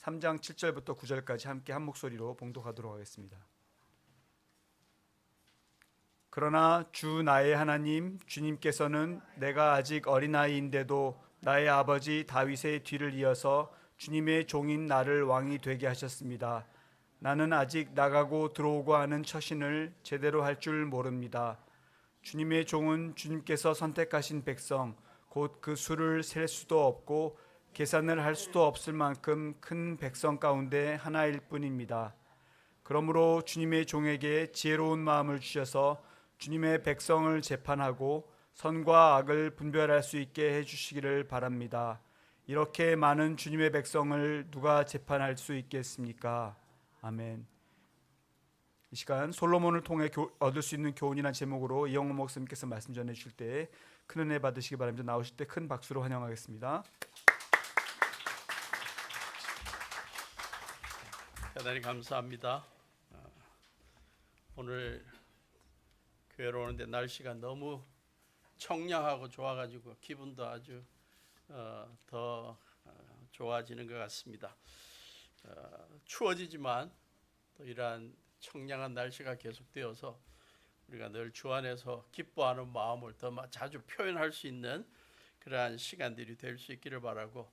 3장 7절부터 9절까지 함께 한 목소리로 봉독하도록 하겠습니다. 그러나 주 나의 하나님 주님께서는 내가 아직 어린아이인데도 나의 아버지 다윗의 뒤를 이어서 주님의 종인 나를 왕이 되게 하셨습니다. 나는 아직 나가고 들어오고 하는 처신을 제대로 할 줄 모릅니다. 주님의 종은 주님께서 선택하신 백성 곧 그 수를 셀 수도 없고 계산을 할 수도 없을 만큼 큰 백성 가운데 하나일 뿐입니다. 그러므로 주님의 종에게 지혜로운 마음을 주셔서 주님의 백성을 재판하고 선과 악을 분별할 수 있게 해주시기를 바랍니다. 이렇게 많은 주님의 백성을 누가 재판할 수 있겠습니까? 아멘. 이 시간 솔로몬을 통해 얻을 수 있는 교훈이라는 제목으로 이영호 목사님께서 말씀 전해 주실 때 큰 은혜 받으시기 바랍니다. 나오실 때 큰 박수로 환영하겠습니다. 대단히 감사합니다. 오늘 교회로 오는데 날씨가 너무 청량하고 좋아가지고 기분도 아주 더 좋아지는 것 같습니다. 추워지지만 또 이러한 청량한 날씨가 계속되어서 우리가 늘 주 안에서 기뻐하는 마음을 더 자주 표현할 수 있는 그러한 시간들이 될 수 있기를 바라고,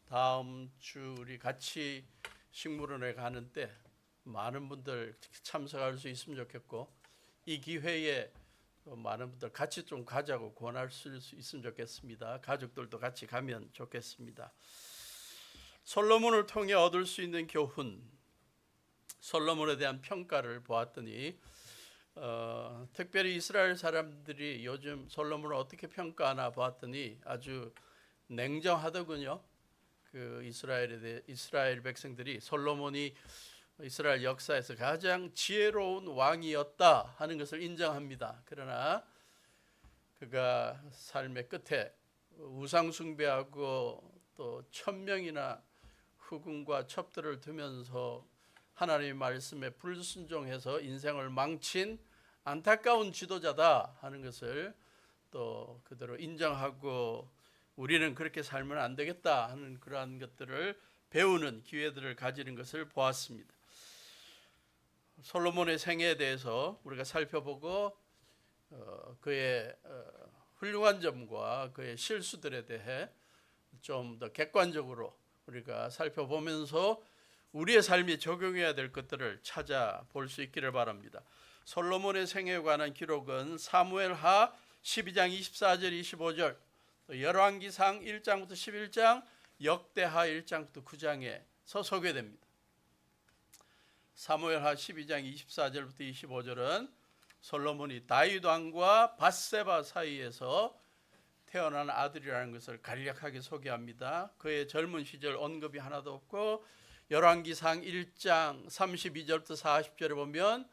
다음 주 우리 같이 식물원에 가는 때 많은 분들 참석할 수 있으면 좋겠고, 이 기회에 많은 분들 같이 좀 가자고 권할 수 있으면 좋겠습니다. 가족들도 같이 가면 좋겠습니다. 솔로몬을 통해 얻을 수 있는 교훈, 솔로몬에 대한 평가를 보았더니 특별히 이스라엘 사람들이 요즘 솔로몬을 어떻게 평가하나 보았더니 아주 냉정하더군요. 그 이스라엘 백성들이 솔로몬이 이스라엘 역사에서 가장 지혜로운 왕이었다 하는 것을 인정합니다. 그러나 그가 삶의 끝에 우상 숭배하고 또 1000명이나 후궁과 첩들을 두면서 하나님의 말씀에 불순종해서 인생을 망친 안타까운 지도자다 하는 것을 또 그대로 인정하고, 우리는 그렇게 살면 안 되겠다 하는 그러한 것들을 배우는 기회들을 가지는 것을 보았습니다. 솔로몬의 생애에 대해서 우리가 살펴보고 그의 훌륭한 점과 그의 실수들에 대해 좀 더 객관적으로 우리가 살펴보면서 우리의 삶에 적용해야 될 것들을 찾아볼 수 있기를 바랍니다. 솔로몬의 생애에 관한 기록은 사무엘하 12장 24절 25절, 열왕기상 1장부터 11장, 역대하 1장부터 9장에서 소개됩니다. 사무엘하 12장 24절부터 25절은 솔로몬이 다윗 왕과 밧세바 사이에서 태어난 아들이라는 것을 간략하게 소개합니다. 그의 젊은 시절 언급이 하나도 없고, 열왕기상 1장 32절부터 40절에 보면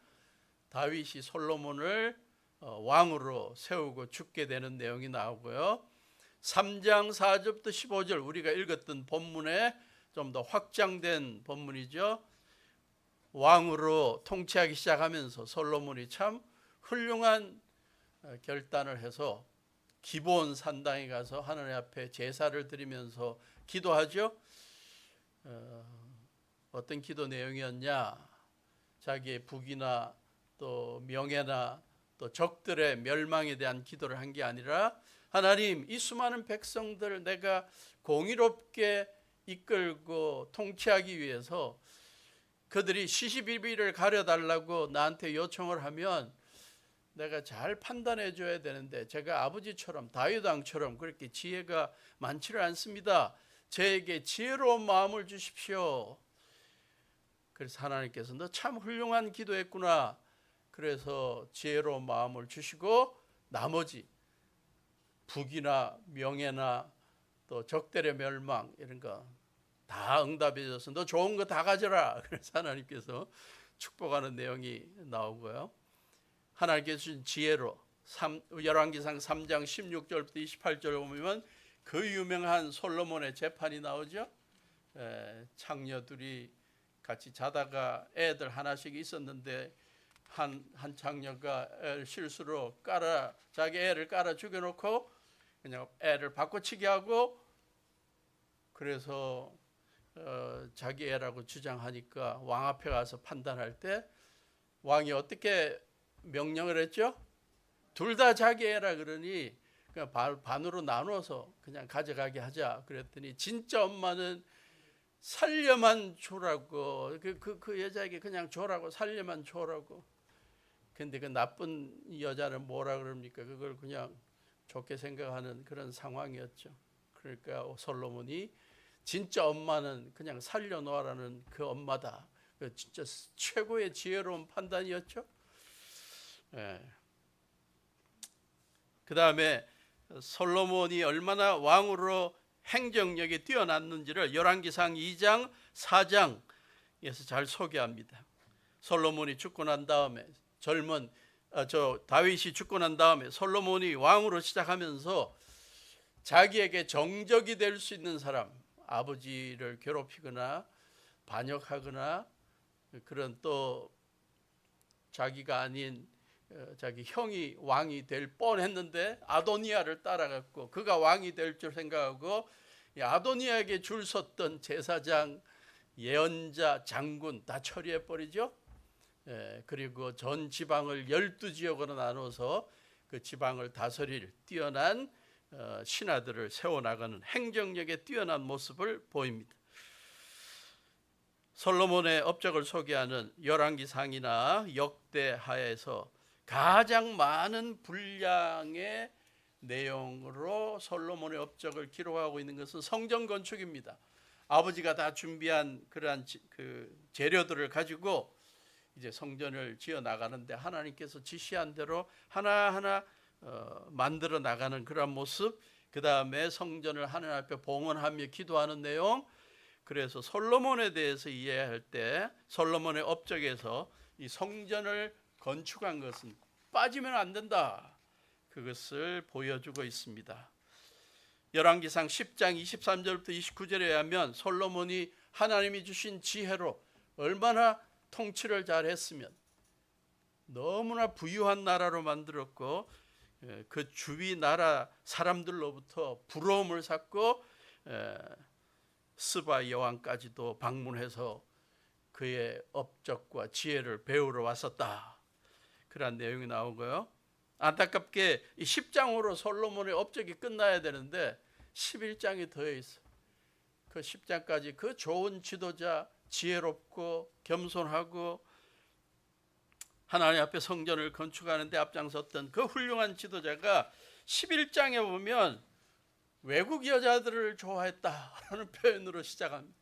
다윗이 솔로몬을 왕으로 세우고 죽게 되는 내용이 나오고요. 3장 4절부터 15절 우리가 읽었던 본문에 좀 더 확장된 본문이죠. 왕으로 통치하기 시작하면서 솔로몬이 참 훌륭한 결단을 해서 기브온 산당에 가서 하나님 앞에 제사를 드리면서 기도하죠. 어떤 기도 내용이었냐? 자기의 부귀나 또 명예나 또 적들의 멸망에 대한 기도를 한 게 아니라, 하나님, 이 수많은 백성들 내가 공의롭게 이끌고 통치하기 위해서 그들이 시시비비를 가려달라고 나한테 요청을 하면 내가 잘 판단해 줘야 되는데 제가 아버지처럼 다윗 왕처럼 그렇게 지혜가 많지를 않습니다. 저에게 지혜로운 마음을 주십시오. 그래서 하나님께서 너 참 훌륭한 기도했구나. 그래서 지혜로운 마음을 주시고 나머지 부귀나 명예나 또 적들의 멸망 이런 거 다 응답해 줘서 너 좋은 거 다 가져라. 그래서 하나님께서 축복하는 내용이 나오고요. 하나님께서 주신 지혜로 열왕기상 3장 16절부터 28절 보면 그 유명한 솔로몬의 재판이 나오죠. 창녀들이 같이 자다가 애들 하나씩 있었는데 한 창녀가 실수로 자기 애를 깔아 죽여놓고 그냥 애를 바꿔치기 하고, 그래서 자기 애라고 주장하니까 왕 앞에 가서 판단할 때 왕이 어떻게 명령을 했죠? 둘 다 자기 애라 그러니 그냥 반으로 나눠서 그냥 가져가게 하자 그랬더니 진짜 엄마는 살려만 줘라고 그 여자에게 그냥 줘라고 살려만 줘라고. 근데 그 나쁜 여자는 뭐라 그럽니까? 그걸 그냥 좋게 생각하는 그런 상황이었죠. 그러니까 솔로몬이 진짜 엄마는 그냥 살려놓으라는 그 엄마다. 그 진짜 최고의 지혜로운 판단이었죠. 예. 그 다음에 솔로몬이 얼마나 왕으로 행정력이 뛰어났는지를 열왕기상 2장 4장에서 잘 소개합니다. 솔로몬이 죽고 난 다음에 다윗이 죽고 난 다음에 솔로몬이 왕으로 시작하면서 자기에게 정적이 될 수 있는 사람, 아버지를 괴롭히거나 반역하거나 그런 또 자기가 아닌 자기 형이 왕이 될 뻔했는데 아도니아를 따라갔고 그가 왕이 될 줄 생각하고 아도니아에게 줄 섰던 제사장, 예언자, 장군 다 처리해버리죠. 그리고 전 지방을 12지역으로 나눠서 그 지방을 다스릴 뛰어난 신하들을 세워나가는 행정력에 뛰어난 모습을 보입니다. 솔로몬의 업적을 소개하는 열왕기상이나 역대하에서 가장 많은 분량의 내용으로 솔로몬의 업적을 기록하고 있는 것은 성전 건축입니다. 아버지가 다 준비한 그러한 재료들을 가지고 이제 성전을 지어 나가는데 하나님께서 지시한 대로 하나하나 만들어 나가는 그런 모습, 그 다음에 성전을 하나님 앞에 봉헌하며 기도하는 내용. 그래서 솔로몬에 대해서 이해할 때 솔로몬의 업적에서 이 성전을 건축한 것은 빠지면 안 된다. 그것을 보여주고 있습니다. 열왕기상 10장 23절부터 29절에 의하면 솔로몬이 하나님이 주신 지혜로 얼마나 통치를 잘했으면 너무나 부유한 나라로 만들었고 그 주위 나라 사람들로부터 부러움을 샀고 스바 여왕까지도 방문해서 그의 업적과 지혜를 배우러 왔었다. 그런 내용이 나오고요. 안타깝게 10장으로 솔로몬의 업적이 끝나야 되는데 11장이 더해 있어. 그 10장까지 그 좋은 지도자, 지혜롭고 겸손하고 하나님 앞에 성전을 건축하는 데 앞장섰던 그 훌륭한 지도자가 11장에 보면 외국 여자들을 좋아했다라는 표현으로 시작합니다.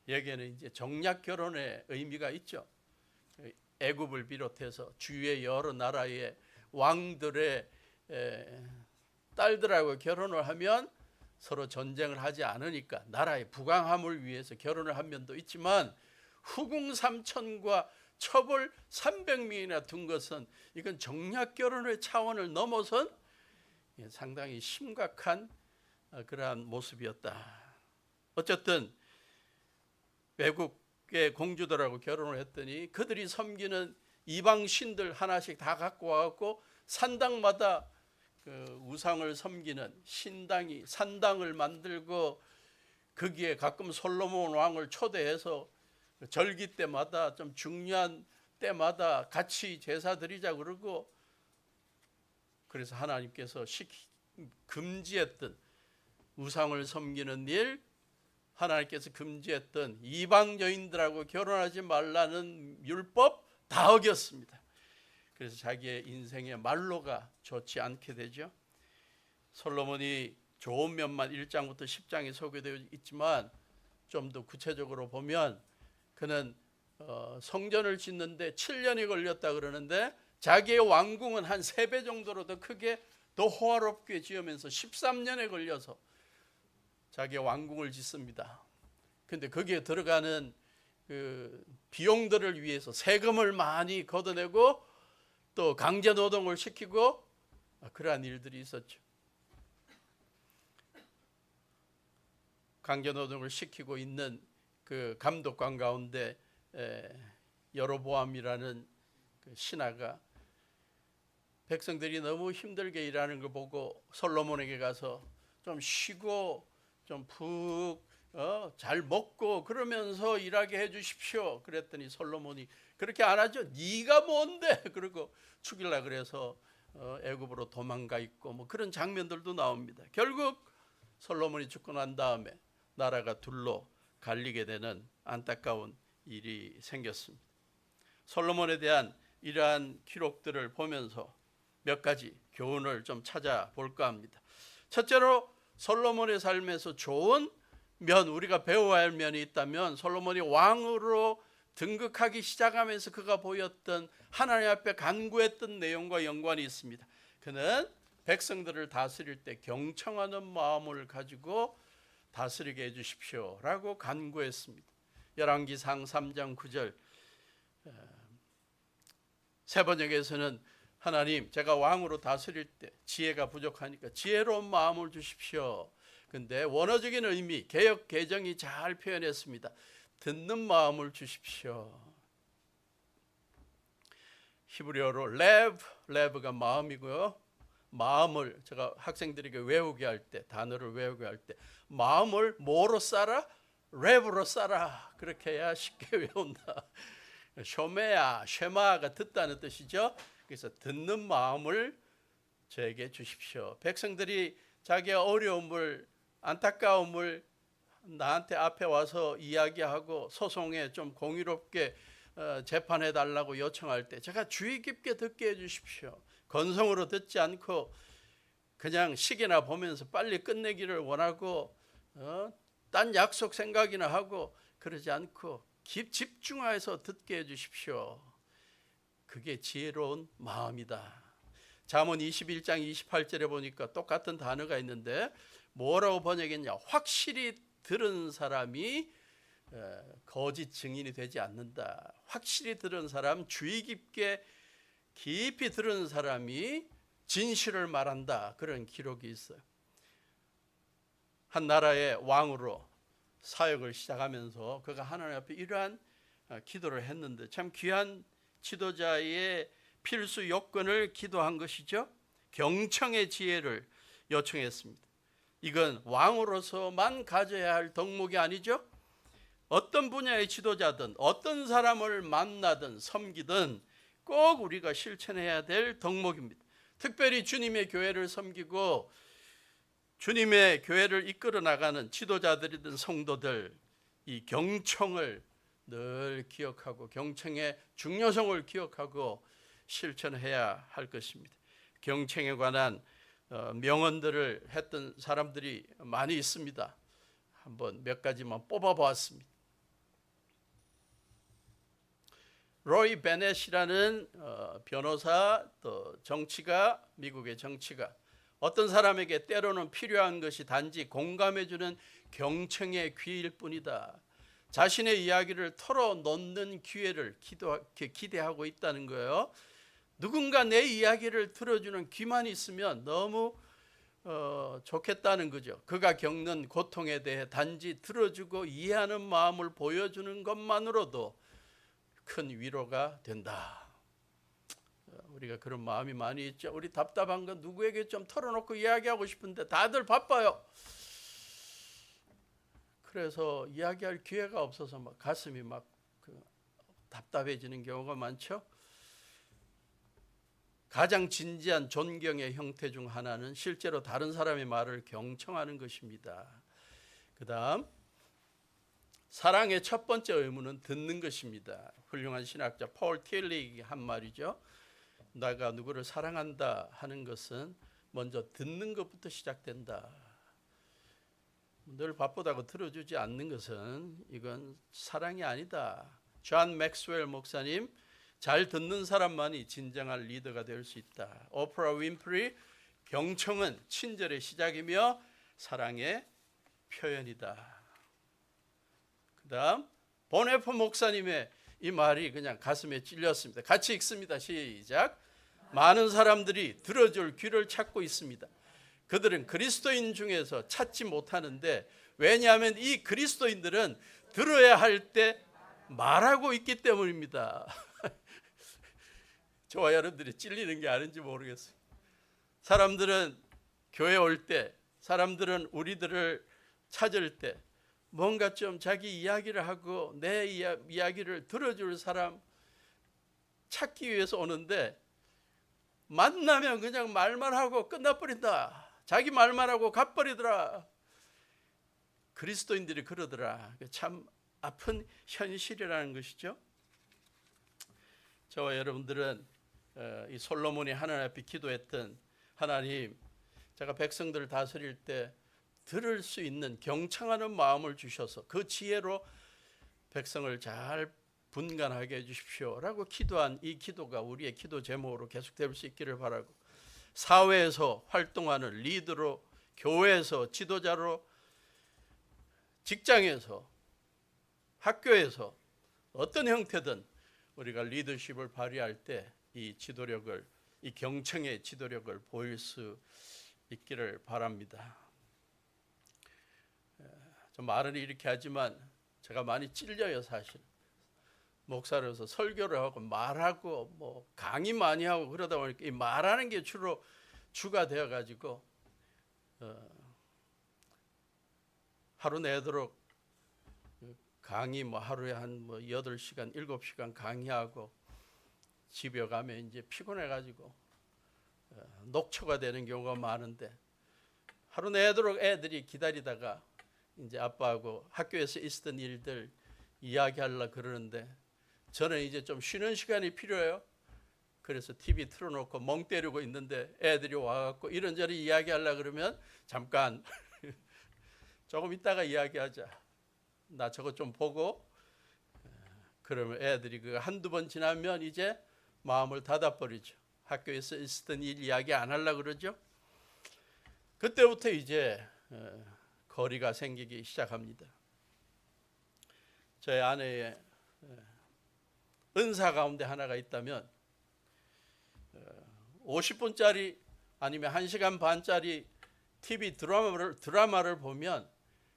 여기에는 이제 정략 결혼의 의미가 있죠. 애굽을 비롯해서 주위의 여러 나라의 왕들의 딸들하고 결혼을 하면 서로 전쟁을 하지 않으니까 나라의 부강함을 위해서 결혼을 한 면도 있지만 후궁 3천과 첩을 300명이나 둔 것은 이건 정략 결혼의 차원을 넘어선 상당히 심각한 그러한 모습이었다. 어쨌든 외국의 공주들하고 결혼을 했더니 그들이 섬기는 이방 신들 하나씩 다 갖고 와갖고 산당마다 그 우상을 섬기는 산당을 만들고 거기에 가끔 솔로몬 왕을 초대해서 절기 때마다 좀 중요한 때마다 같이 제사 드리자 그러고, 그래서 하나님께서 금지했던 우상을 섬기는 일, 하나님께서 금지했던 이방 여인들하고 결혼하지 말라는 율법 다 어겼습니다. 그래서 자기의 인생의 말로가 좋지 않게 되죠. 솔로몬이 좋은 면만 1장부터 10장에 소개되어 있지만 좀 더 구체적으로 보면 그는 성전을 짓는데 7년이 걸렸다 그러는데 자기의 왕궁은 한 3배 정도로 더 크게 더 호화롭게 지으면서 13년에 걸려서 자기의 왕궁을 짓습니다. 근데 거기에 들어가는 그 비용들을 위해서 세금을 많이 걷어내고 또 강제 노동을 시키고 그러한 일들이 있었죠. 강제 노동을 시키고 있는 그 감독관 가운데 여로보암이라는 그 신하가 백성들이 너무 힘들게 일하는 걸 보고 솔로몬에게 가서 좀 쉬고 좀 푹 잘 먹고 그러면서 일하게 해주십시오. 그랬더니 솔로몬이 그렇게 안 하죠. 네가 뭔데? 그리고 죽이려 그래서 애굽으로 도망가 있고 뭐 그런 장면들도 나옵니다. 결국 솔로몬이 죽고 난 다음에 나라가 둘로 갈리게 되는 안타까운 일이 생겼습니다. 솔로몬에 대한 이러한 기록들을 보면서 몇 가지 교훈을 좀 찾아볼까 합니다. 첫째로 솔로몬의 삶에서 좋은 면, 우리가 배워야 할 면이 있다면 솔로몬이 왕으로 등극하기 시작하면서 그가 보였던 하나님 앞에 간구했던 내용과 연관이 있습니다. 그는 백성들을 다스릴 때 경청하는 마음을 가지고 다스리게 해주십시오 라고 간구했습니다. 열왕기상 3장 9절 새 번역에서는 하나님, 제가 왕으로 다스릴 때 지혜가 부족하니까 지혜로운 마음을 주십시오. 근데 원어적인 의미, 개역 개정이 잘 표현했습니다. 듣는 마음을 주십시오. 히브리어로 레브가 마음이고요. 마음을 제가 학생들에게 외우게 할 때, 단어를 외우게 할 때 마음을 뭐로 쌓아? 랩으로 쌓아. 그렇게 해야 쉽게 외운다. 쉐마가 듣다는 뜻이죠. 그래서 듣는 마음을 저에게 주십시오. 백성들이 자기의 어려움을, 안타까움을 나한테 앞에 와서 이야기하고 소송에 좀 공의롭게 재판해 달라고 요청할 때 제가 주의 깊게 듣게 해주십시오. 건성으로 듣지 않고 그냥 시계나 보면서 빨리 끝내기를 원하고 딴 약속 생각이나 하고 그러지 않고 집중해서 듣게 해주십시오. 그게 지혜로운 마음이다. 잠언 21장 28절에 보니까 똑같은 단어가 있는데 뭐라고 번역했냐? 확실히 들은 사람이 거짓 증인이 되지 않는다. 확실히 들은 사람, 주의 깊게 깊이 들은 사람이 진실을 말한다. 그런 기록이 있어요. 한 나라의 왕으로 사역을 시작하면서 그가 하나님 앞에 이러한 기도를 했는데 참 귀한 지도자의 필수 요건을 기도한 것이죠. 경청의 지혜를 요청했습니다. 이건 왕으로서만 가져야 할 덕목이 아니죠. 어떤 분야의 지도자든 어떤 사람을 만나든 섬기든 꼭 우리가 실천해야 될 덕목입니다. 특별히 주님의 교회를 섬기고 주님의 교회를 이끌어 나가는 지도자들이든 성도들, 이 경청을 늘 기억하고 경청의 중요성을 기억하고 실천해야 할 것입니다. 경청에 관한 명언들을 했던 사람들이 많이 있습니다. 한번 몇 가지만 뽑아보았습니다. 로이 베넷이라는 변호사, 또 정치가, 미국의 정치가 어떤 사람에게 때로는 필요한 것이 단지 공감해주는 경청의 귀일 뿐이다. 자신의 이야기를 털어놓는 기회를 기대하고 있다는 거예요. 누군가 내 이야기를 들어주는 귀만 있으면 너무 좋겠다는 거죠. 그가 겪는 고통에 대해 단지 들어주고 이해하는 마음을 보여주는 것만으로도 큰 위로가 된다. 우리가 그런 마음이 많이 있죠. 우리 답답한 거 누구에게 좀 털어놓고 이야기하고 싶은데 다들 바빠요. 그래서 이야기할 기회가 없어서 막 가슴이 막 답답해지는 경우가 많죠. 가장 진지한 존경의 형태 중 하나는 실제로 다른 사람의 말을 경청하는 것입니다. 그 다음 사랑의 첫 번째 의무는 듣는 것입니다. 훌륭한 신학자 폴 틸리가 한 말이죠. 내가 누구를 사랑한다 하는 것은 먼저 듣는 것부터 시작된다. 늘 바쁘다고 들어주지 않는 것은 이건 사랑이 아니다. 존 맥스웰 목사님, 잘 듣는 사람만이 진정한 리더가 될 수 있다. 오프라 윈프리, 경청은 친절의 시작이며 사랑의 표현이다. 그 다음 보네포 목사님의 이 말이 그냥 가슴에 찔렸습니다. 같이 읽습니다. 시작. 많은 사람들이 들어줄 귀를 찾고 있습니다. 그들은 그리스도인 중에서 찾지 못하는데 왜냐하면 이 그리스도인들은 들어야 할 때 말하고 있기 때문입니다. 저와 여러분들이 찔리는 게 아닌지 모르겠어요. 사람들은 교회 올 때 사람들은 우리들을 찾을 때 뭔가 좀 자기 이야기를 하고 내 이야기를 들어줄 사람 찾기 위해서 오는데, 만나면 그냥 말만 하고 끝나버린다. 자기 말만 하고 가버리더라. 그리스도인들이 그러더라. 참 아픈 현실이라는 것이죠. 저와 여러분들은 이 솔로몬이 하나님 앞에 기도했던, 하나님, 제가 백성들을 다스릴 때 들을 수 있는 경청하는 마음을 주셔서 그 지혜로 백성을 잘 분간하게 해주십시오 라고 기도한 이 기도가 우리의 기도 제목으로 계속될 수 있기를 바라고, 사회에서 활동하는 리더로, 교회에서 지도자로, 직장에서, 학교에서 어떤 형태든 우리가 리더십을 발휘할 때 이 지도력을, 이 경청의 지도력을 보일 수 있기를 바랍니다. 좀 말은 이렇게 하지만 제가 많이 찔려요. 사실 목사로서 설교를 하고 말하고 뭐 강의 많이 하고 그러다 보니까 이 말하는 게 주로 주가 되어 가지고 하루 내도록 강의 뭐 하루에 한 8시간 7시간 강의하고 집에 가면 이제 피곤해 가지고 녹초가 되는 경우가 많은데, 하루 내도록 애들이 기다리다가 이제 아빠하고 학교에서 있었던 일들 이야기하려고 그러는데, 저는 이제 좀 쉬는 시간이 필요해요. 그래서 TV 틀어놓고 멍 때리고 있는데 애들이 와갖고 이런저런 이야기하려고 그러면 잠깐 조금 있다가 이야기하자, 나 저거 좀 보고. 그러면 애들이 그 한두 번 지나면 이제 마음을 닫아버리죠. 학교에서 있었던 일 이야기 안 하려고 그러죠. 그때부터 이제 거리가 생기기 시작합니다. 저희 아내의 은사 가운데 하나가 있다면 50분짜리 아니면 1시간 반짜리 TV 드라마를 보면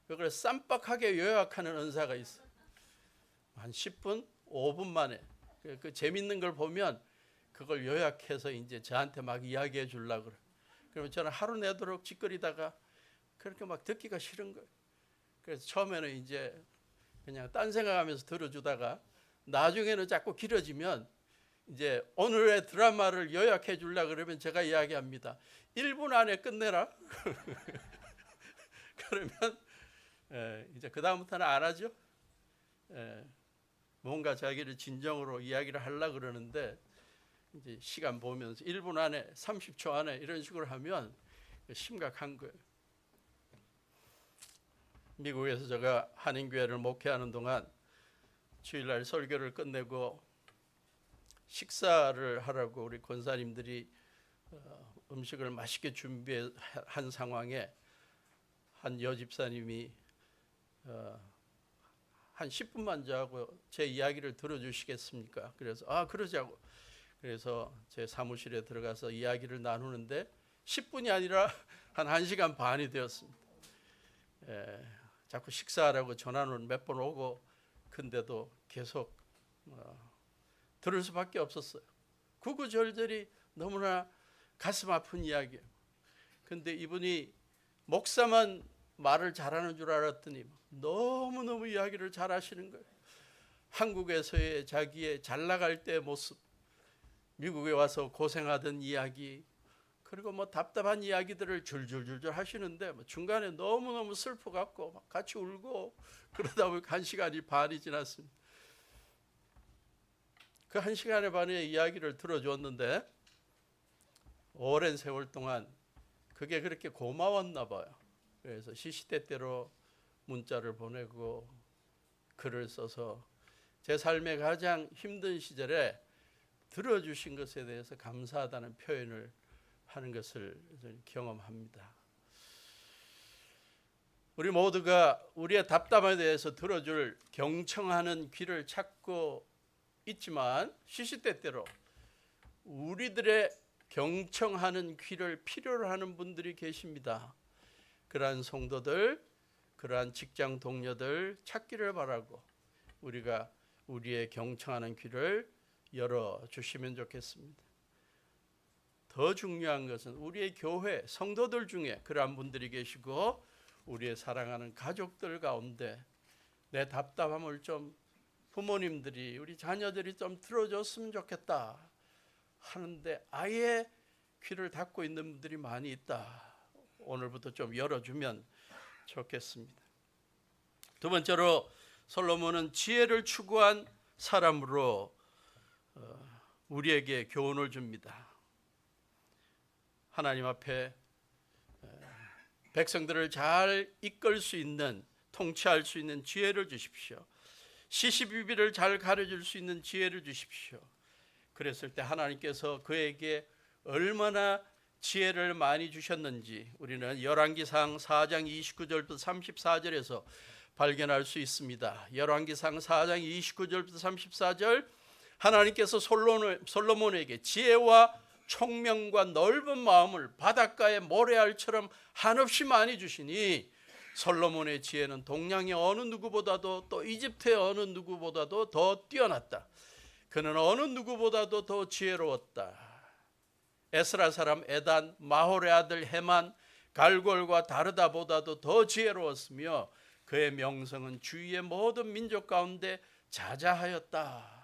그걸 쌈박하게 요약하는 은사가 있어요. 한 10분, 5분 만에 그 재밌는 걸 보면 그걸 요약해서 이제 저한테 막 이야기해 주려고 그래요. 그러면 저는 하루 내도록 짓거리다가 그렇게 막 듣기가 싫은 거예요. 그래서 처음에는 이제 그냥 딴 생각하면서 들어주다가 나중에는 자꾸 길어지면 이제 오늘의 드라마를 요약해 주려고 그러면 제가 이야기합니다. 1분 안에 끝내라. 그러면 이제 그 다음부터는 안 하죠. 뭔가 자기를 진정으로 이야기를 하려고 그러는데 이제 시간 보면서 1분 안에 30초 안에 이런 식으로 하면 심각한 거예요. 미국에서 제가 한인교회를 목회하는 동안 주일날 설교를 끝내고 식사를 하라고 우리 권사님들이 음식을 맛있게 준비한 상황에 한 여집사님이 한 10분만 자고 제 이야기를 들어주시겠습니까? 그래서 그러자고. 그래서 제 사무실에 들어가서 이야기를 나누는데 10분이 아니라 한 1시간 반이 되었습니다. 자꾸 식사하라고 전화는 몇 번 오고 근데도 계속 들을 수밖에 없었어요. 구구절절이 너무나 가슴 아픈 이야기예요. 근데 이분이 목사만 말을 잘하는 줄 알았더니 너무너무 이야기를 잘하시는 거예요. 한국에서의 자기의 잘 나갈 때의 모습, 미국에 와서 고생하던 이야기, 그리고 뭐 답답한 이야기들을 줄줄줄줄 하시는데 중간에 너무너무 슬퍼갖고 막 같이 울고 그러다 보니까 1시간이 반이 지났습니다. 그 1시간의 반의 이야기를 들어줬는데 오랜 세월 동안 그게 그렇게 고마웠나 봐요. 그래서 시시때때로 문자를 보내고 글을 써서 제 삶의 가장 힘든 시절에 들어주신 것에 대해서 감사하다는 표현을 하는 것을 경험합니다. 우리 모두가 우리의 답답함에 대해서 들어줄 경청하는 귀를 찾고 있지만 시시때때로 우리들의 경청하는 귀를 필요로 하는 분들이 계십니다. 그러한 성도들, 그러한 직장 동료들 찾기를 바라고 우리가 우리의 경청하는 귀를 열어주시면 좋겠습니다. 더 중요한 것은 우리의 교회 성도들 중에 그러한 분들이 계시고 우리의 사랑하는 가족들 가운데 내 답답함을 좀 부모님들이 우리 자녀들이 좀 들어줬으면 좋겠다 하는데 아예 귀를 닫고 있는 분들이 많이 있다. 오늘부터 좀 열어주면 좋겠습니다. 두 번째로 솔로몬은 지혜를 추구한 사람으로 우리에게 교훈을 줍니다. 하나님 앞에 백성들을 잘 이끌 수 있는, 통치할 수 있는 지혜를 주십시오. 시시비비를 잘 가르칠 수 있는 지혜를 주십시오. 그랬을 때 하나님께서 그에게 얼마나 지혜를 많이 주셨는지 우리는 열왕기상 4장 29절부터 34절에서 발견할 수 있습니다. 열왕기상 4장 29절부터 34절, 하나님께서 솔로몬에게 지혜와 총명과 넓은 마음을 바닷가의 모래알처럼 한없이 많이 주시니 솔로몬의 지혜는 동양의 어느 누구보다도 또 이집트의 어느 누구보다도 더 뛰어났다. 그는 어느 누구보다도 더 지혜로웠다. 에스라 사람 에단, 마홀의 아들 헤만, 갈골과 다르다보다도 더 지혜로웠으며 그의 명성은 주위의 모든 민족 가운데 자자하였다.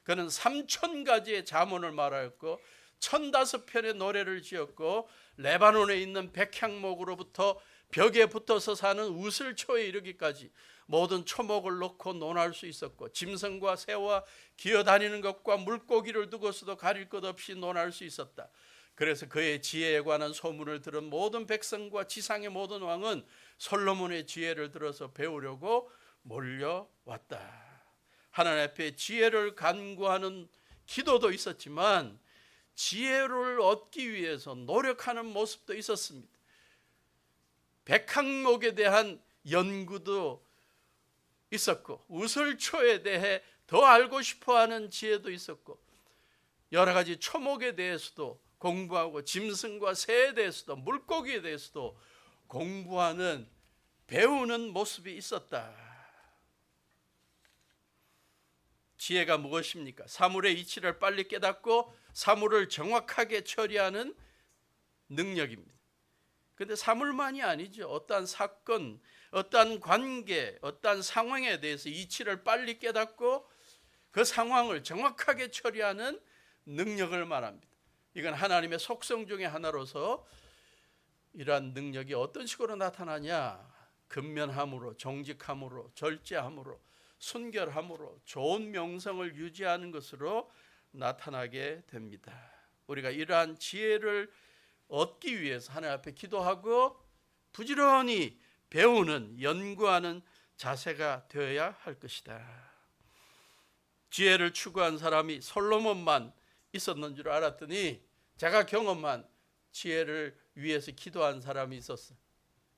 그는 3,000가지의 자문을 말하였고 1,005편의 노래를 지었고 레바논에 있는 백향목으로부터 벽에 붙어서 사는 우슬초에 이르기까지 모든 초목을 놓고 논할 수 있었고 짐승과 새와 기어다니는 것과 물고기를 두고서도 가릴 것 없이 논할 수 있었다. 그래서 그의 지혜에 관한 소문을 들은 모든 백성과 지상의 모든 왕은 솔로몬의 지혜를 들어서 배우려고 몰려왔다. 하나님 앞에 지혜를 간구하는 기도도 있었지만 지혜를 얻기 위해서 노력하는 모습도 있었습니다. 백항목에 대한 연구도 있었고 우슬초에 대해 더 알고 싶어하는 지혜도 있었고 여러 가지 초목에 대해서도 공부하고 짐승과 새에 대해서도 물고기에 대해서도 공부하는, 배우는 모습이 있었다. 지혜가 무엇입니까? 사물의 이치를 빨리 깨닫고 사물을 정확하게 처리하는 능력입니다. 그런데 사물만이 아니죠. 어떠한 사건, 어떠한 관계, 어떠한 상황에 대해서 이치를 빨리 깨닫고 그 상황을 정확하게 처리하는 능력을 말합니다. 이건 하나님의 속성 중에 하나로서 이러한 능력이 어떤 식으로 나타나냐? 근면함으로, 정직함으로, 절제함으로, 순결함으로 좋은 명성을 유지하는 것으로 나타나게 됩니다. 우리가 이러한 지혜를 얻기 위해서 하나님 앞에 기도하고 부지런히 배우는, 연구하는 자세가 되어야 할 것이다. 지혜를 추구한 사람이 솔로몬만 있었는 줄 알았더니 제가 경험한 지혜를 위해서 기도한 사람이 있었어요.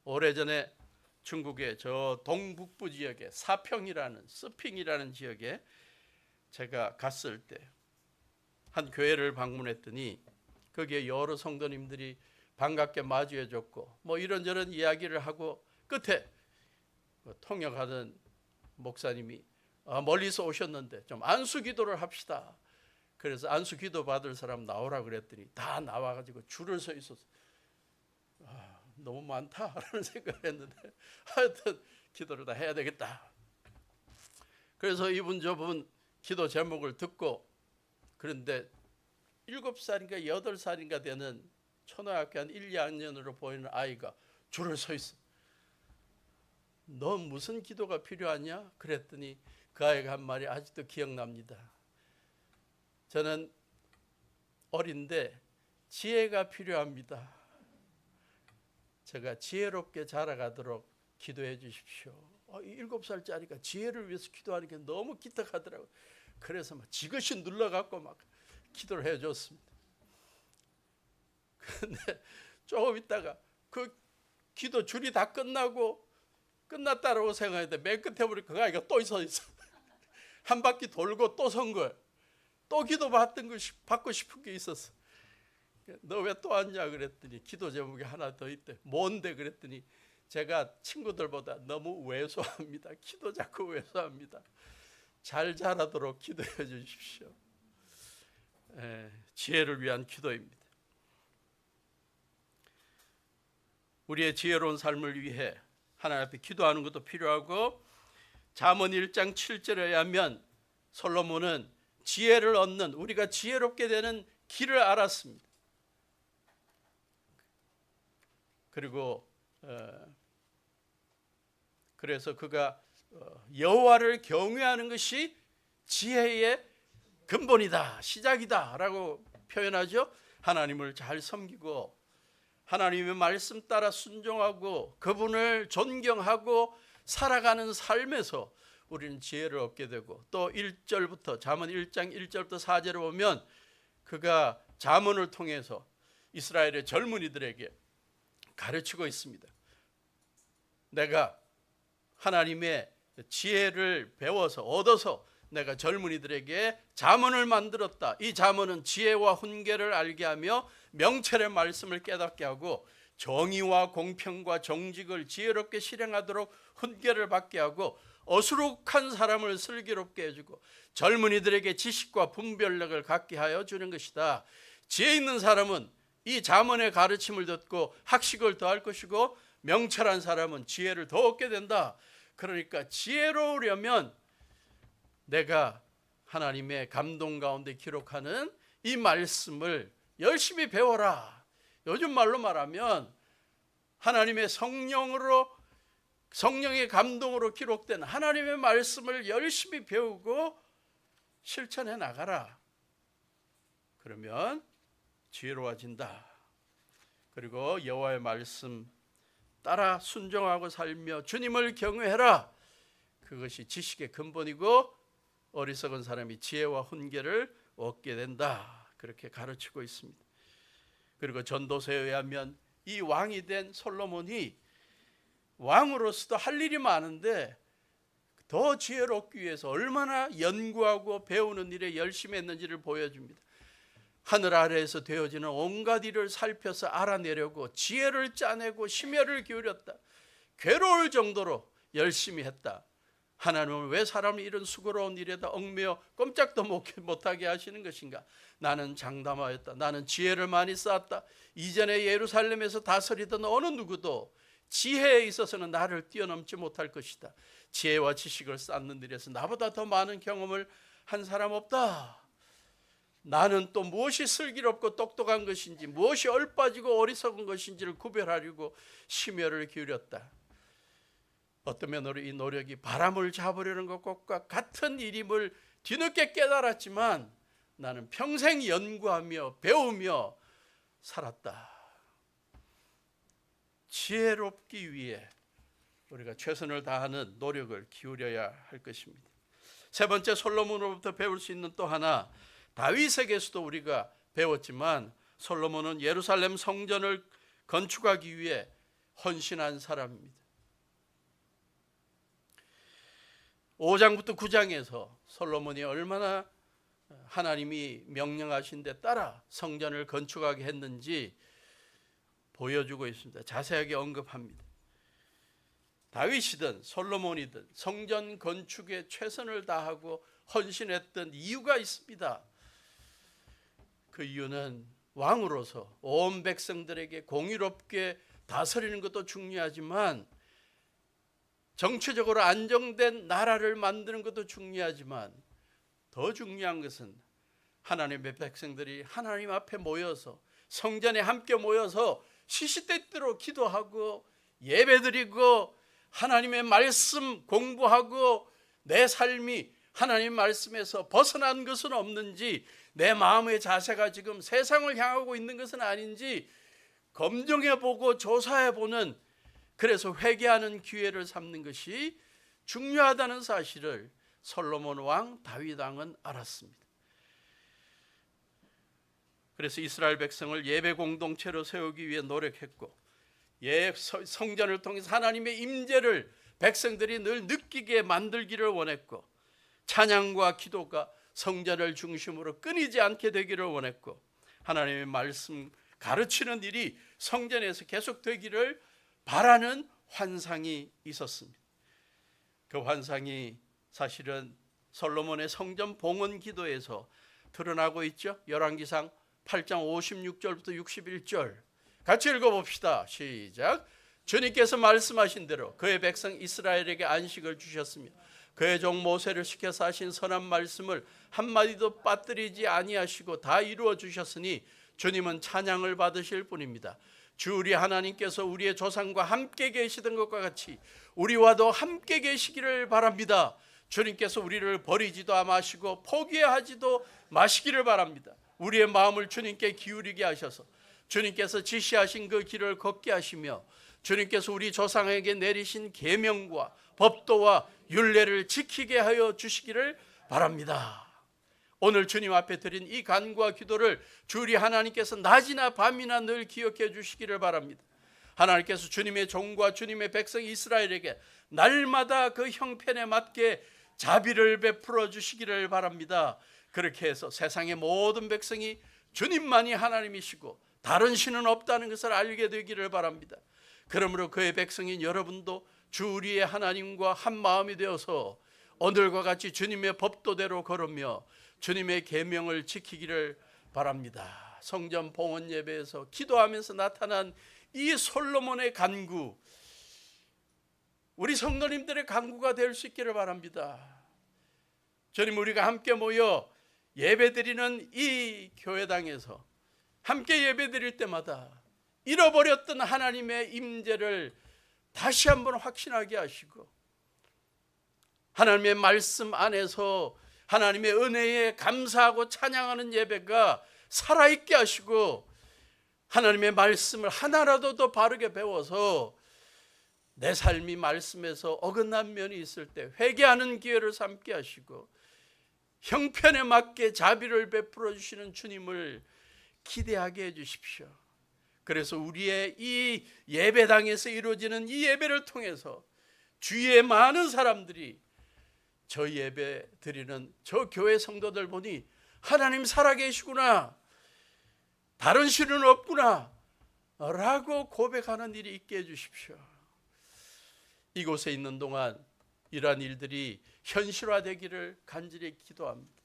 오래전에 중국의 저 동북부 지역에 사평이라는, 스핑이라는 지역에 제가 갔을 때 한 교회를 방문했더니 거기에 여러 성도님들이 반갑게 맞이해 줬고 뭐 이런저런 이야기를 하고 끝에 통역하던 목사님이 멀리서 오셨는데 좀 안수 기도를 합시다. 그래서 안수 기도 받을 사람 나오라 그랬더니 다 나와가지고 줄을 서 있었어요. 너무 많다라는 생각을 했는데 하여튼 기도를 다 해야 되겠다. 그래서 이분 저분 기도 제목을 듣고, 그런데 7살인가 8살인가 되는 초등학교 한 1, 2학년으로 보이는 아이가 줄을 서 있어. 너 무슨 기도가 필요하냐? 그랬더니 그 아이가 한 말이 아직도 기억납니다. 저는 어린데 지혜가 필요합니다. 제가 지혜롭게 자라가도록 기도해 주십시오. 7살짜리가 지혜를 위해서 기도하는 게 너무 기특하더라고요. 그래서 막 지그시 눌러갖고 막 기도를 해줬습니다. 근데 조금 있다가 그 기도 줄이 다 끝났다라고 생각했는데 맨 끝에 보니까 그 아이가 또 서 있어. 한 바퀴 돌고 또 선 거예요. 또 기도 받고 싶은 게 있었어. 너 왜 또 왔냐 그랬더니 기도 제목이 하나 더 있대. 뭔데 그랬더니 제가 친구들보다 너무 왜소합니다. 기도 자꾸 왜소합니다. 잘 자라도록 기도해 주십시오. 지혜를 위한 기도입니다. 우리의 지혜로운 삶을 위해 하나님 앞에 기도하는 것도 필요하고, 잠언 1장 7절에 의하면 솔로몬은 지혜를 얻는, 우리가 지혜롭게 되는 길을 알았습니다. 그리고 그래서 그가 여호와를 경외하는 것이 지혜의 근본이다, 시작이다 라고 표현하죠. 하나님을 잘 섬기고 하나님의 말씀 따라 순종하고 그분을 존경하고 살아가는 삶에서 우리는 지혜를 얻게 되고, 또 1절부터 잠언 1장 1절부터 4절을 보면 그가 잠언을 통해서 이스라엘의 젊은이들에게 가르치고 있습니다. 내가 하나님의 지혜를 배워서 얻어서 내가 젊은이들에게 잠언을 만들었다. 이 잠언은 지혜와 훈계를 알게 하며 명철의 말씀을 깨닫게 하고 정의와 공평과 정직을 지혜롭게 실행하도록 훈계를 받게 하고 어수룩한 사람을 슬기롭게 해주고 젊은이들에게 지식과 분별력을 갖게 하여 주는 것이다. 지혜 있는 사람은 이 잠언의 가르침을 듣고 학식을 더할 것이고 명철한 사람은 지혜를 더 얻게 된다. 그러니까 지혜로우려면 내가 하나님의 감동 가운데 기록하는 이 말씀을 열심히 배워라. 요즘 말로 말하면 하나님의 성령의 감동으로 기록된 하나님의 말씀을 열심히 배우고 실천해 나가라. 그러면 지혜로워진다. 그리고 여호와의 말씀 따라 순종하고 살며 주님을 경외해라. 그것이 지식의 근본이고 어리석은 사람이 지혜와 훈계를 얻게 된다. 그렇게 가르치고 있습니다. 그리고 전도서에 의하면 이 왕이 된 솔로몬이 왕으로서도 할 일이 많은데 더 지혜롭기 위해서 얼마나 연구하고 배우는 일에 열심히 했는지를 보여줍니다. 하늘 아래에서 되어지는 온갖 일을 살펴서 알아내려고 지혜를 짜내고 심혈을 기울였다. 괴로울 정도로 열심히 했다. 하나님은 왜 사람을 이런 수고로운 일에다 얽매여 꼼짝도 못하게 하시는 것인가? 나는 장담하였다. 나는 지혜를 많이 쌓았다. 이전에 예루살렘에서 다스리던 어느 누구도 지혜에 있어서는 나를 뛰어넘지 못할 것이다. 지혜와 지식을 쌓는 일에서 나보다 더 많은 경험을 한 사람 없다. 나는 또 무엇이 슬기롭고 똑똑한 것인지, 무엇이 얼빠지고 어리석은 것인지를 구별하려고 심혈을 기울였다. 어떤 면으로 이 노력이 바람을 잡으려는 것과 같은 일임을 뒤늦게 깨달았지만 나는 평생 연구하며 배우며 살았다. 지혜롭기 위해 우리가 최선을 다하는 노력을 기울여야 할 것입니다. 세 번째, 솔로몬으로부터 배울 수 있는 또 하나, 다윗에게서도 우리가 배웠지만 솔로몬은 예루살렘 성전을 건축하기 위해 헌신한 사람입니다. 5장부터 9장에서 솔로몬이 얼마나 하나님이 명령하신 데 따라 성전을 건축하게 했는지 보여주고 있습니다. 자세하게 언급합니다. 다윗이든 솔로몬이든 성전 건축에 최선을 다하고 헌신했던 이유가 있습니다. 그 이유는 왕으로서 온 백성들에게 공의롭게 다스리는 것도 중요하지만 정치적으로 안정된 나라를 만드는 것도 중요하지만 더 중요한 것은 하나님의 백성들이 하나님 앞에 모여서 성전에 함께 모여서 시시때때로 기도하고 예배드리고 하나님의 말씀 공부하고 내 삶이 하나님 말씀에서 벗어난 것은 없는지, 내 마음의 자세가 지금 세상을 향하고 있는 것은 아닌지 검증해보고 조사해보는, 그래서 회개하는 기회를 삼는 것이 중요하다는 사실을 솔로몬 왕, 다윗 왕은 알았습니다. 그래서 이스라엘 백성을 예배 공동체로 세우기 위해 노력했고, 성전을 통해서 하나님의 임재를 백성들이 늘 느끼게 만들기를 원했고, 찬양과 기도가 성전을 중심으로 끊이지 않게 되기를 원했고, 하나님의 말씀 가르치는 일이 성전에서 계속되기를 바라는 환상이 있었습니다. 그 환상이 사실은 솔로몬의 성전 봉헌 기도에서 드러나고 있죠. 열왕기상 8장 56절부터 61절 같이 읽어봅시다. 시작. 주님께서 말씀하신 대로 그의 백성 이스라엘에게 안식을 주셨으며 그의 종 모세를 시켜서 하신 선한 말씀을 한마디도 빠뜨리지 아니하시고 다 이루어 주셨으니 주님은 찬양을 받으실 분입니다. 주 우리 하나님께서 우리의 조상과 함께 계시던 것과 같이 우리와도 함께 계시기를 바랍니다. 주님께서 우리를 버리지도 마시고 포기하지도 마시기를 바랍니다. 우리의 마음을 주님께 기울이게 하셔서 주님께서 지시하신 그 길을 걷게 하시며 주님께서 우리 조상에게 내리신 계명과 법도와 율례를 지키게 하여 주시기를 바랍니다. 오늘 주님 앞에 드린 이 간구와 기도를 주 우리 하나님께서 낮이나 밤이나 늘 기억해 주시기를 바랍니다. 하나님께서 주님의 종과 주님의 백성 이스라엘에게 날마다 그 형편에 맞게 자비를 베풀어 주시기를 바랍니다. 그렇게 해서 세상의 모든 백성이 주님만이 하나님이시고 다른 신은 없다는 것을 알게 되기를 바랍니다. 그러므로 그의 백성인 여러분도 주 우리의 하나님과 한 마음이 되어서 오늘과 같이 주님의 법도대로 걸으며 주님의 계명을 지키기를 바랍니다. 성전 봉헌 예배에서 기도하면서 나타난 이 솔로몬의 간구, 우리 성도님들의 간구가 될 수 있기를 바랍니다. 주님, 우리가 함께 모여 예배드리는 이 교회당에서 함께 예배드릴 때마다 잃어버렸던 하나님의 임재를 다시 한번 확신하게 하시고 하나님의 말씀 안에서 하나님의 은혜에 감사하고 찬양하는 예배가 살아있게 하시고 하나님의 말씀을 하나라도 더 바르게 배워서 내 삶이 말씀에서 어긋난 면이 있을 때 회개하는 기회를 삼게 하시고 형편에 맞게 자비를 베풀어 주시는 주님을 기대하게 해 주십시오. 그래서 우리의 이 예배당에서 이루어지는 이 예배를 통해서 주위의 많은 사람들이 저 예배 드리는 저 교회 성도들 보니 하나님 살아계시구나, 다른 신은 없구나 라고 고백하는 일이 있게 해주십시오. 이곳에 있는 동안 이러한 일들이 현실화되기를 간절히 기도합니다.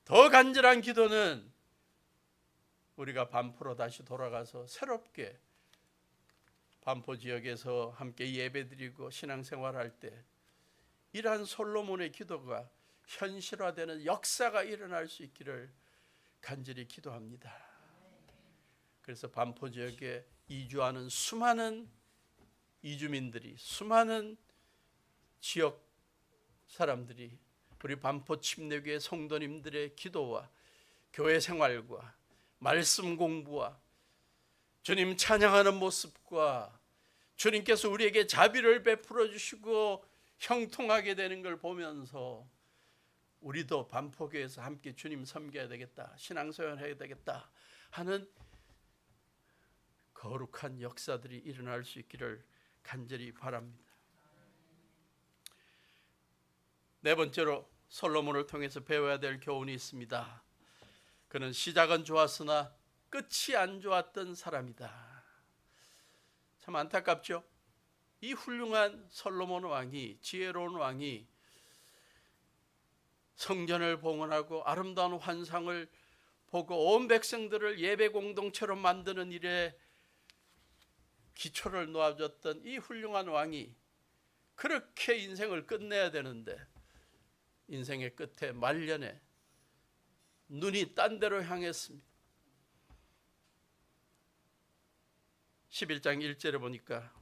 더 간절한 기도는 우리가 반포로 다시 돌아가서 새롭게 반포 지역에서 함께 예배드리고 신앙생활할 때 이러한 솔로몬의 기도가 현실화되는 역사가 일어날 수 있기를 간절히 기도합니다. 그래서 반포 지역에 이주하는 수많은 이주민들이, 수많은 지역 사람들이 우리 반포 침례교회 성도님들의 기도와 교회 생활과 말씀 공부와 주님 찬양하는 모습과 주님께서 우리에게 자비를 베풀어 주시고 형통하게 되는 걸 보면서 우리도 반포교회에서 함께 주님 섬겨야 되겠다, 신앙생활 해야 되겠다 하는 거룩한 역사들이 일어날 수 있기를 간절히 바랍니다. 네 번째로 솔로몬을 통해서 배워야 될 교훈이 있습니다. 그는 시작은 좋았으나 끝이 안 좋았던 사람이다. 참 안타깝죠? 이 훌륭한 솔로몬 왕이, 지혜로운 왕이 성전을 봉헌하고 아름다운 환상을 보고 온 백성들을 예배 공동체로 만드는 일에 기초를 놓아줬던 이 훌륭한 왕이 그렇게 인생을 끝내야 되는데 인생의 끝에 말년에 눈이 딴 데로 향했습니다. 11장 1절에 보니까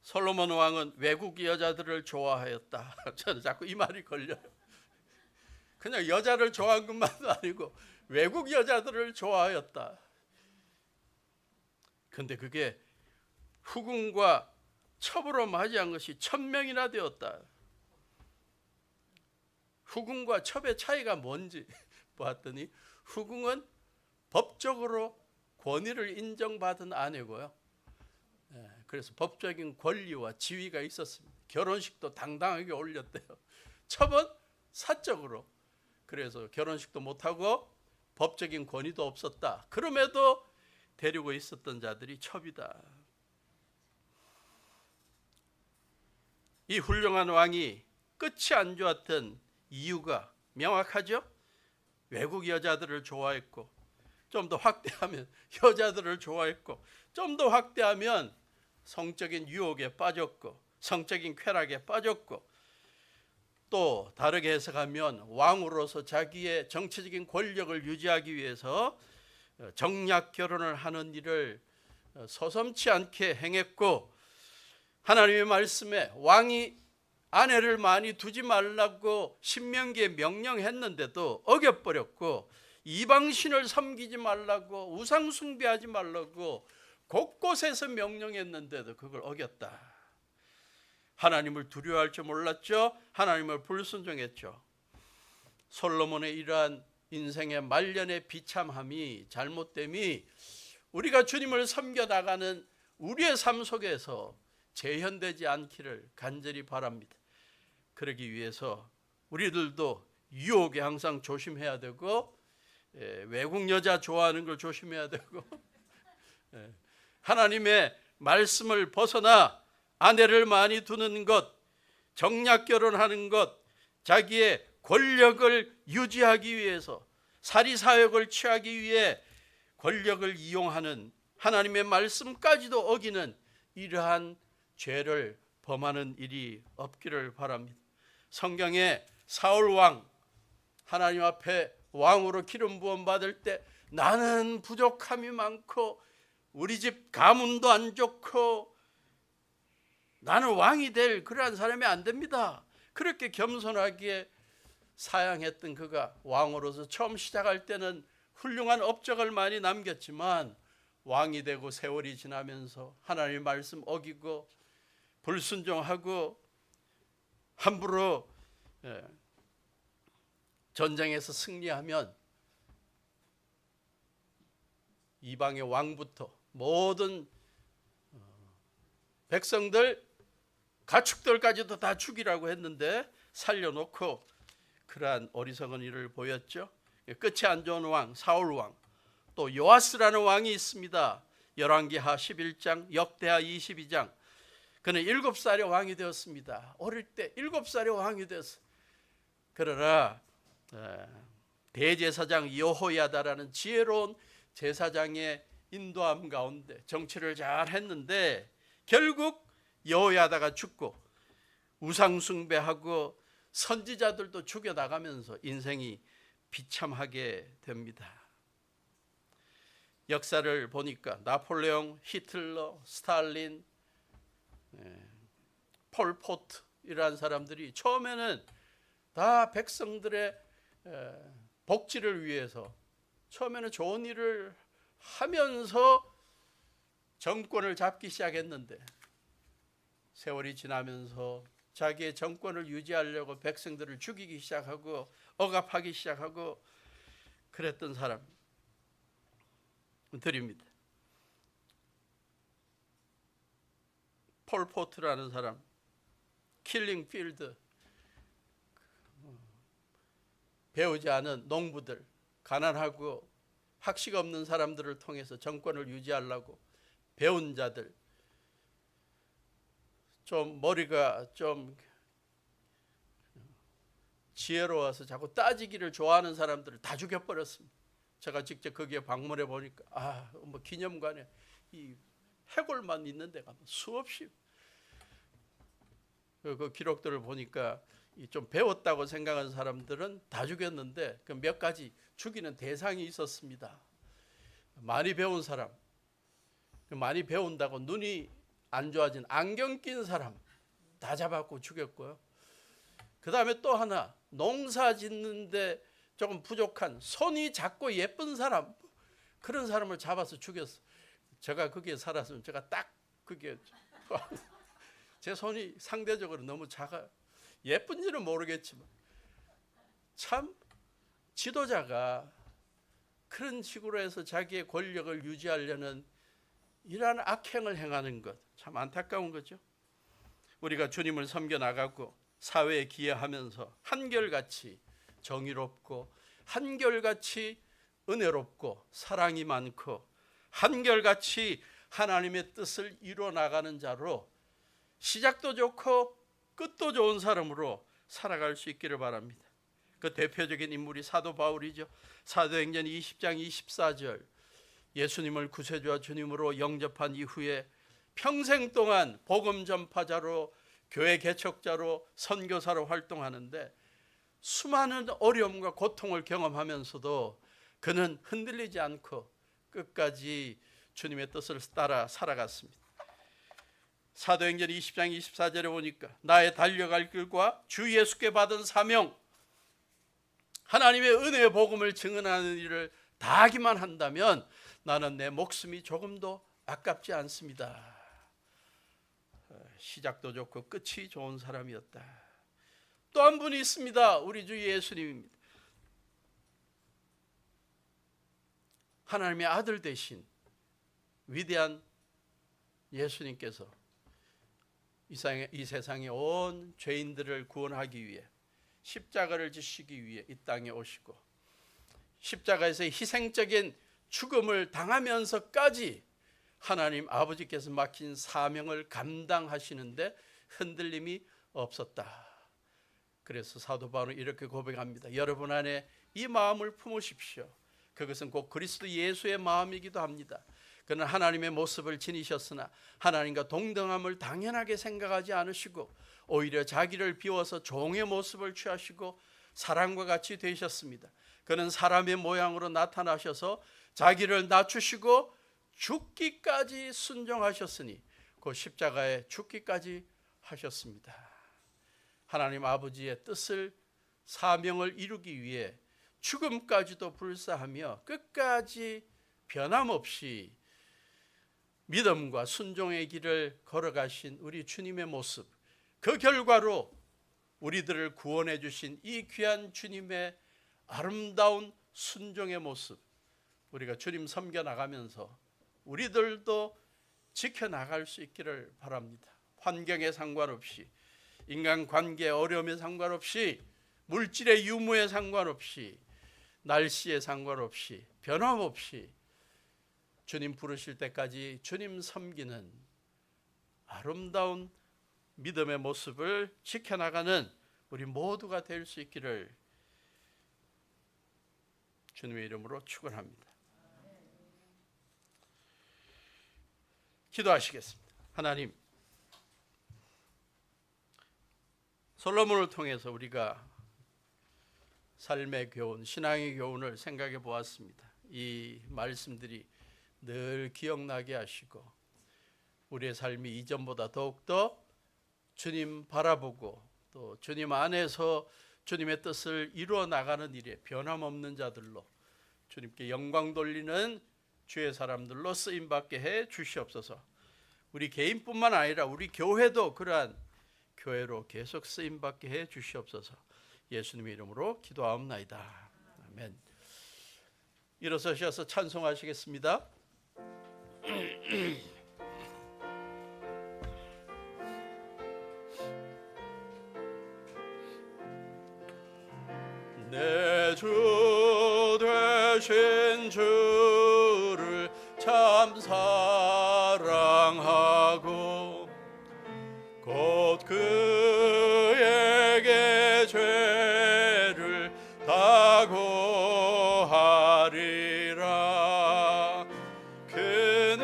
솔로몬 왕은 외국 여자들을 좋아하였다. 저는 자꾸 이 말이 걸려요. 그냥 여자를 좋아한 것만도 아니고 외국 여자들을 좋아하였다. 그런데 그게 후궁과 첩으로 맞이한 것이 1000명이나 되었다. 후궁과 첩의 차이가 뭔지 보았더니 후궁은 법적으로 권위를 인정받은 아내고요. 그래서 법적인 권리와 지위가 있었습니다. 결혼식도 당당하게 올렸대요. 첩은 사적으로, 그래서 결혼식도 못하고 법적인 권위도 없었다. 그럼에도 데리고 있었던 자들이 첩이다. 이 훌륭한 왕이 끝이 안 좋았던 이유가 명확하죠? 외국 여자들을 좋아했고 좀 더 확대하면 여자들을 좋아했고, 좀 더 확대하면 성적인 유혹에 빠졌고, 성적인 쾌락에 빠졌고, 또 다르게 해석하면 왕으로서 자기의 정치적인 권력을 유지하기 위해서 정략 결혼을 하는 일을 서슴지 않게 행했고, 하나님의 말씀에 왕이 아내를 많이 두지 말라고 신명기에 명령했는데도 어겨버렸고, 이방신을 섬기지 말라고, 우상 숭배하지 말라고 곳곳에서 명령했는데도 그걸 어겼다. 하나님을 두려워할 줄 몰랐죠. 하나님을 불순종했죠. 솔로몬의 이러한 인생의 말년의 비참함이, 잘못됨이 우리가 주님을 섬겨나가는 우리의 삶 속에서 재현되지 않기를 간절히 바랍니다. 그러기 위해서 우리들도 유혹에 항상 조심해야 되고, 외국 여자 좋아하는 걸 조심해야 되고, 하나님의 말씀을 벗어나 아내를 많이 두는 것, 정략 결혼하는 것, 자기의 권력을 유지하기 위해서, 사리사욕을 취하기 위해 권력을 이용하는, 하나님의 말씀까지도 어기는 이러한 죄를 범하는 일이 없기를 바랍니다. 성경에 사울 왕, 하나님 앞에 왕으로 기름 부음 받을 때 나는 부족함이 많고 우리 집 가문도 안 좋고 나는 왕이 될 그러한 사람이 안 됩니다. 그렇게 겸손하게 사양했던 그가 왕으로서 처음 시작할 때는 훌륭한 업적을 많이 남겼지만, 왕이 되고 세월이 지나면서 하나님의 말씀 어기고 불순종하고 함부로 전쟁에서 승리하면 이방의 왕부터 모든 백성들, 가축들까지도 다 죽이라고 했는데 살려놓고 그러한 어리석은 일을 보였죠. 끝이 안 좋은 왕 사울 왕, 또 요아스라는 왕이 있습니다. 열왕기하 11장, 역대하 22장. 그는 7살에 왕이 되었습니다. 어릴 때 7살에 왕이 되었어요. 그러나 대제사장 여호야다라는 지혜로운 제사장의 인도함 가운데 정치를 잘 했는데, 결국 여호야다가 죽고 우상 숭배하고 선지자들도 죽여나가면서 인생이 비참하게 됩니다. 역사를 보니까 나폴레옹, 히틀러, 스탈린, 폴포트 이러한 사람들이 처음에는 다 백성들의 복지를 위해서 처음에는 좋은 일을 하면서 정권을 잡기 시작했는데, 세월이 지나면서 자기의 정권을 유지하려고 백성들을 죽이기 시작하고 억압하기 시작하고 그랬던 사람들입니다. 폴포트라는 사람, 킬링 필드, 배우지 않은 농부들, 가난하고 학식 없는 사람들을 통해서 정권을 유지하려고 배운 자들, 좀 머리가 좀 지혜로워서 자꾸 따지기를 좋아하는 사람들을 다 죽여버렸습니다. 제가 직접 거기에 방문해 보니까 뭐 기념관에 이 해골만 있는 데가 수없이, 그 기록들을 보니까 좀 배웠다고 생각하는 사람들은 다 죽였는데 그 몇 가지 죽이는 대상이 있었습니다. 많이 배운 사람, 많이 배운다고 눈이 안 좋아진 안경 낀 사람 다 잡았고 죽였고요. 그 다음에 또 하나, 농사 짓는데 조금 부족한 손이 작고 예쁜 사람, 그런 사람을 잡아서 죽였어. 제가 거기에 살았으면 제가 딱 그게 제 손이 상대적으로 너무 작아요. 예쁜지는 모르겠지만 참 지도자가 그런 식으로 해서 자기의 권력을 유지하려는 이러한 악행을 행하는 것 참 안타까운 거죠. 우리가 주님을 섬겨 나가고 사회에 기여하면서 한결같이 정의롭고 한결같이 은혜롭고 사랑이 많고 한결같이 하나님의 뜻을 이루어 나가는 자로 시작도 좋고 끝도 좋은 사람으로 살아갈 수 있기를 바랍니다. 그 대표적인 인물이 사도 바울이죠. 사도행전 20장 24절, 예수님을 구세주와 주님으로 영접한 이후에 평생 동안 복음 전파자로, 교회 개척자로, 선교사로 활동하는데 수많은 어려움과 고통을 경험하면서도 그는 흔들리지 않고 끝까지 주님의 뜻을 따라 살아갔습니다. 사도행전 20장 24절에 보니까 나의 달려갈 길과 주 예수께 받은 사명, 하나님의 은혜의 복음을 증언하는 일을 다하기만 한다면 나는 내 목숨이 조금도 아깝지 않습니다. 시작도 좋고 끝이 좋은 사람이었다. 또 한 분이 있습니다. 우리 주 예수님입니다. 하나님의 아들 되신 위대한 예수님께서 이 세상에 온 죄인들을 구원하기 위해 십자가를 지시기 위해 이 땅에 오시고 십자가에서 희생적인 죽음을 당하면서까지 하나님 아버지께서 맡긴 사명을 감당하시는데 흔들림이 없었다. 그래서 사도 바울은 이렇게 고백합니다. 여러분 안에 이 마음을 품으십시오. 그것은 곧 그리스도 예수의 마음이기도 합니다. 그는 하나님의 모습을 지니셨으나 하나님과 동등함을 당연하게 생각하지 않으시고 오히려 자기를 비워서 종의 모습을 취하시고 사람과 같이 되셨습니다. 그는 사람의 모양으로 나타나셔서 자기를 낮추시고 죽기까지 순종하셨으니 그 십자가에 죽기까지 하셨습니다. 하나님 아버지의 뜻을, 사명을 이루기 위해 죽음까지도 불사하며 끝까지 변함없이 믿음과 순종의 길을 걸어가신 우리 주님의 모습, 그 결과로 우리들을 구원해 주신 이 귀한 주님의 아름다운 순종의 모습, 우리가 주님 섬겨나가면서 우리들도 지켜나갈 수 있기를 바랍니다. 환경에 상관없이, 인간관계의 어려움에 상관없이, 물질의 유무에 상관없이, 날씨에 상관없이, 변함없이 주님 부르실 때까지 주님 섬기는 아름다운 믿음의 모습을 지켜나가는 우리 모두가 될 수 있기를 주님의 이름으로 축원합니다. 기도하시겠습니다. 하나님, 솔로몬을 통해서 우리가 삶의 교훈, 신앙의 교훈을 생각해 보았습니다. 이 말씀들이 늘 기억나게 하시고 우리의 삶이 이전보다 더욱더 주님 바라보고 또 주님 안에서 주님의 뜻을 이루어 나가는 일에 변함없는 자들로 주님께 영광 돌리는 주의 사람들로 쓰임받게 해 주시옵소서. 우리 개인뿐만 아니라 우리 교회도 그러한 교회로 계속 쓰임받게 해 주시옵소서. 예수님의 이름으로 기도하옵나이다. 아멘. 일어서셔서 찬송하시겠습니다. 내 주 되신 주를 참 사랑하고 곧 그에게 죄를 다고하리라. 그는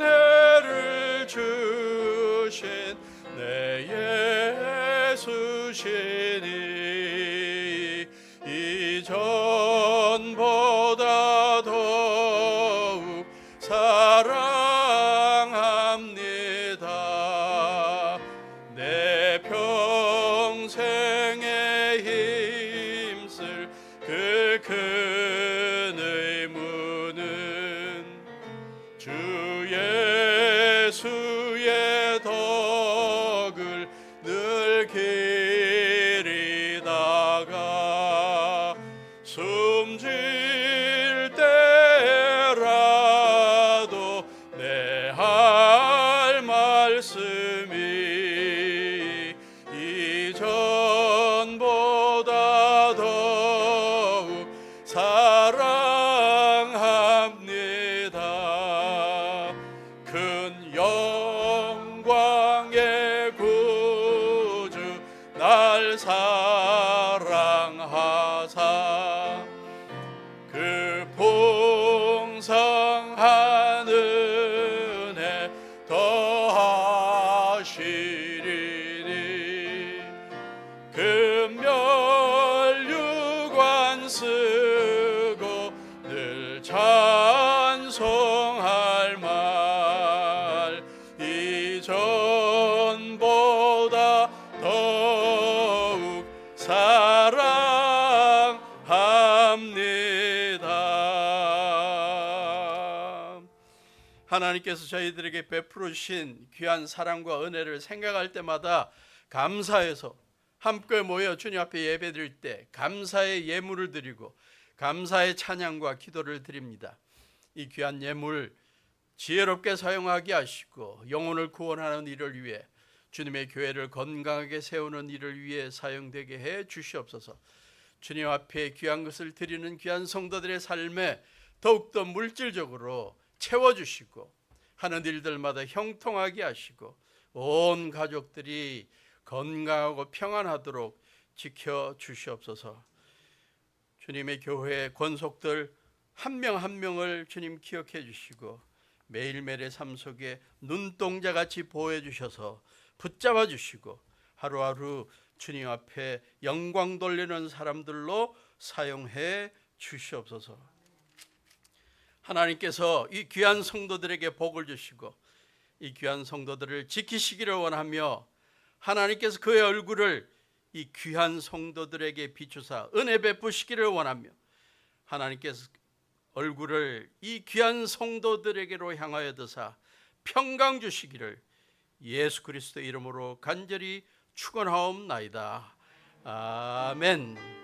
은혜를 주신 내 예수시니 이전보다 더욱 사랑합니다. 내 평생에 힘쓸 그 큰 의무는 주 예수의 덕을 늘 기리다가 숨질 때라도 내 할 말씀이 이전보다 더욱 사랑합니다. 큰 영광의 구주 날 사랑 더하시리니 금멸유관 쓰고 늘 찬송할 말 이전보다 더욱 사랑합니다. 하나님께서 저희들에게 베풀으신 귀한 사랑과 은혜를 생각할 때마다 감사해서 함께 모여 주님 앞에 예배드릴 때 감사의 예물을 드리고 감사의 찬양과 기도를 드립니다. 이 귀한 예물 지혜롭게 사용하게 하시고 영혼을 구원하는 일을 위해 주님의 교회를 건강하게 세우는 일을 위해 사용되게 해 주시옵소서. 주님 앞에 귀한 것을 드리는 귀한 성도들의 삶에 더욱더 물질적으로 채워주시고 하는 일들마다 형통하게 하시고 온 가족들이 건강하고 평안하도록 지켜주시옵소서. 주님의 교회 권속들 한 명 한 명을 주님 기억해 주시고 매일매일의 삶 속에 눈동자같이 보호해 주셔서 붙잡아 주시고 하루하루 주님 앞에 영광 돌리는 사람들로 사용해 주시옵소서. 하나님께서 이 귀한 성도들에게 복을 주시고 이 귀한 성도들을 지키시기를 원하며 하나님께서 그의 얼굴을 이 귀한 성도들에게 비추사 은혜 베푸시기를 원하며 하나님께서 얼굴을 이 귀한 성도들에게로 향하여 드사 평강 주시기를 예수 그리스도 이름으로 간절히 축원하옵나이다. 아멘.